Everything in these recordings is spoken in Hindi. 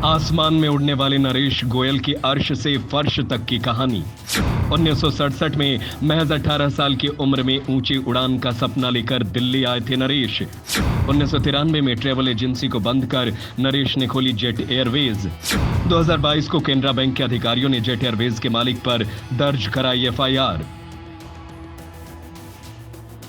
आसमान में उड़ने वाले नरेश गोयल की अर्श से फर्श तक की कहानी। 1967 में महज 18 साल की उम्र में ऊंची उड़ान का सपना लेकर दिल्ली आए थे नरेश। 1993 में ट्रैवल एजेंसी को बंद कर नरेश ने खोली जेट एयरवेज। 2022 को केनरा बैंक के अधिकारियों ने जेट एयरवेज के मालिक पर दर्ज कराई एफआईआर।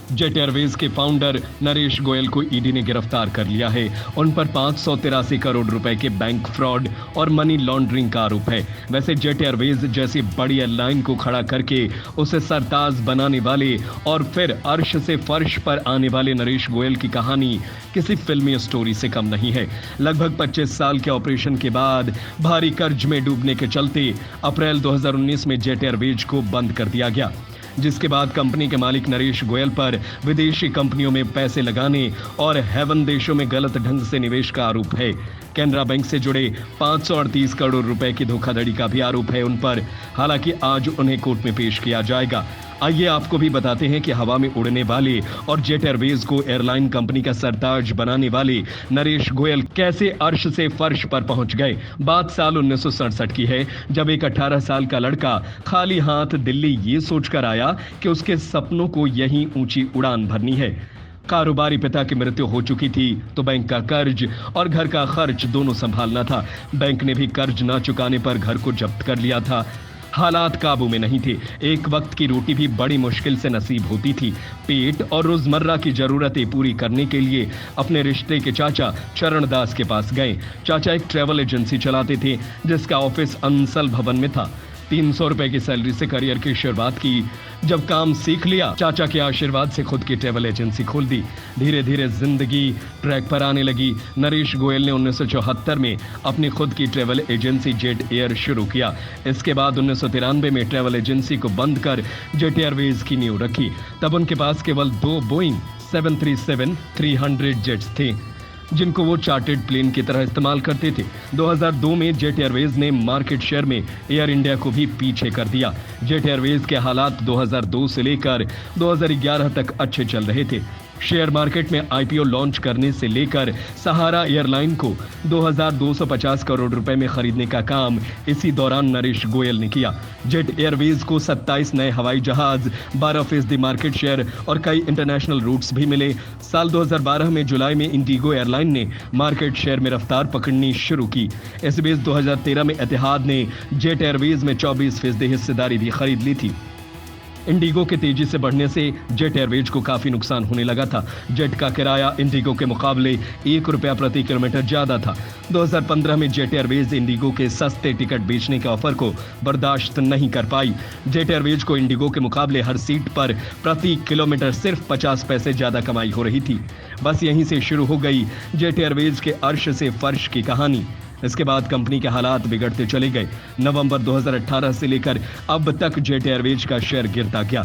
जेट एयरवेज के फाउंडर नरेश गोयल को ईडी ने गिरफ्तार कर लिया है। उन पर 583 करोड़ रुपए के बैंक फ्रॉड और मनी लॉन्ड्रिंग का आरोप है। वैसे जेट एयरवेज जैसी बड़ी एयरलाइन को खड़ा करके उसे सरताज बनाने वाले और फिर अर्श से फर्श पर आने वाले नरेश गोयल की कहानी किसी फिल्मी स्टोरी से कम नहीं है। लगभग 25 साल के ऑपरेशन के बाद भारी कर्ज में डूबने के चलते अप्रैल 2019 में जेट एयरवेज को बंद कर दिया गया, जिसके बाद कंपनी के मालिक नरेश गोयल पर विदेशी कंपनियों में पैसे लगाने और हेवन देशों में गलत ढंग से निवेश का आरोप है। केनरा बैंक से जुड़े 538 करोड़ रुपए की धोखाधड़ी का भी आरोप है उन पर। हालांकि आज उन्हें कोर्ट में पेश किया जाएगा। आइए आपको भी बताते हैं कि हवा में उड़ने वाले और जेट एयरवेज को एयरलाइन कंपनी का सरताज बनाने वाले नरेश गोयल कैसे अर्श से फर्श पर पहुंच गए। बात साल 1967 की है, जब एक 18 साल का लड़का खाली हाथ दिल्ली ये सोचकर आया कि उसके सपनों को यहीं ऊंची उड़ान भरनी है। कारोबारी पिता की मृत्यु हो चुकी थी तो बैंक का कर्ज और घर का खर्च दोनों संभालना था। बैंक ने भी कर्ज न चुकाने पर घर को जब्त कर लिया था। हालात काबू में नहीं थे। एक वक्त की रोटी भी बड़ी मुश्किल से नसीब होती थी। पेट और रोजमर्रा की जरूरतें पूरी करने के लिए अपने रिश्ते के चाचा चरण दास के पास गए। चाचा एक ट्रैवल एजेंसी चलाते थे जिसका ऑफिस अंसल भवन में था। 300 रुपए की सैलरी से करियर की शुरुआत की। जब काम सीख लिया, चाचा के आशीर्वाद से खुद की ट्रैवल एजेंसी खोल दी। धीरे धीरे जिंदगी ट्रैक पर आने लगी। नरेश गोयल ने 1974 में अपनी खुद की ट्रैवल एजेंसी जेट एयर शुरू किया। इसके बाद 1993 में ट्रैवल एजेंसी को बंद कर जेट एयरवेज की नींव रखी। तब उनके पास केवल 2 बोइंग 737-300 जेट्स थे, जिनको वो चार्टर्ड प्लेन की तरह इस्तेमाल करते थे। 2002 में जेट एयरवेज ने मार्केट शेयर में एयर इंडिया को भी पीछे कर दिया। जेट एयरवेज के हालात 2002 से लेकर 2011 तक अच्छे चल रहे थे। शेयर मार्केट में आईपीओ लॉन्च करने से लेकर सहारा एयरलाइन को 2250 करोड़ रुपए में खरीदने का काम इसी दौरान नरेश गोयल ने किया। जेट एयरवेज को 27 नए हवाई जहाज, 12% मार्केट शेयर और कई इंटरनेशनल रूट्स भी मिले। साल 2012 में जुलाई में इंडिगो एयरलाइन ने मार्केट शेयर में रफ्तार पकड़नी शुरू की। इस बीच 2013 में एतिहाद ने जेट एयरवेज में 24% हिस्सेदारी भी खरीद ली थी। इंडिगो के तेजी से बढ़ने से जेट एयरवेज को काफी नुकसान होने लगा था। जेट का किराया इंडिगो के मुकाबले ₹1 प्रति किलोमीटर ज्यादा था। 2015 में जेट एयरवेज इंडिगो के सस्ते टिकट बेचने के ऑफर को बर्दाश्त नहीं कर पाई। जेट एयरवेज को इंडिगो के मुकाबले हर सीट पर प्रति किलोमीटर सिर्फ 50 पैसे ज्यादा कमाई हो रही थी। बस यहीं से शुरू हो गई जेट एयरवेज के अर्श से फर्श की कहानी। इसके बाद कंपनी के हालात बिगड़ते चले गए। नवंबर 2018 से लेकर अब तक जेट एयरवेज का शेयर गिरता गया।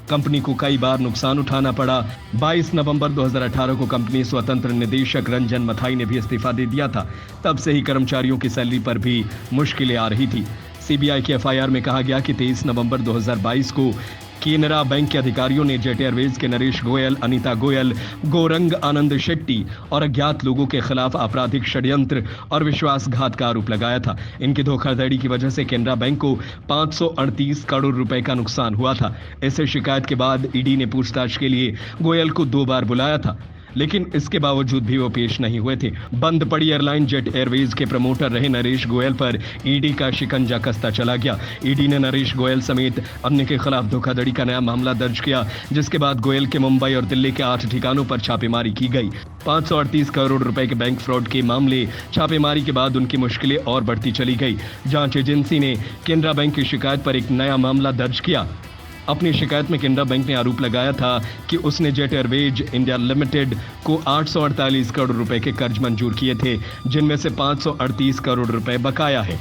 कंपनी को कई बार नुकसान उठाना पड़ा। 22 नवंबर 2018 को कंपनी स्वतंत्र निदेशक रंजन मथाई ने भी इस्तीफा दे दिया था। तब से ही कर्मचारियों की सैलरी पर भी मुश्किलें आ रही थी। सीबीआई की एफआईआर में कहा गया कि 23 नवंबर 2022 को केनरा बैंक के अधिकारियों ने जेट एयरवेज के नरेश गोयल, अनीता गोयल, गौरंग आनंद शेट्टी और अज्ञात लोगों के खिलाफ आपराधिक षड्यंत्र और विश्वासघात का आरोप लगाया था। इनकी धोखाधड़ी की वजह से केनरा बैंक को 538 करोड़ रुपए का नुकसान हुआ था। इस शिकायत के बाद ईडी ने पूछताछ के लिए गोयल को 2 बार बुलाया था, लेकिन इसके बावजूद भी वो पेश नहीं हुए थे। बंद पड़ी एयरलाइन जेट एयरवेज के प्रमोटर रहे नरेश गोयल पर ईडी का शिकंजा कसता चला गया। ईडी ने नरेश गोयल समेत अन्य के खिलाफ धोखाधड़ी का नया मामला दर्ज किया, जिसके बाद गोयल के मुंबई और दिल्ली के 8 ठिकानों पर छापेमारी की गई। 538 करोड़ रुपए के बैंक फ्रॉड के मामले छापेमारी के बाद उनकी मुश्किलें और बढ़ती चली गई। जांच एजेंसी ने केनरा बैंक की शिकायत पर एक नया मामला दर्ज किया। अपनी शिकायत में केनरा बैंक ने आरोप लगाया था कि उसने जेट एयरवेज इंडिया लिमिटेड को 848 करोड़ रुपए के कर्ज मंजूर किए थे, जिनमें से 538 करोड़ रुपए बकाया है।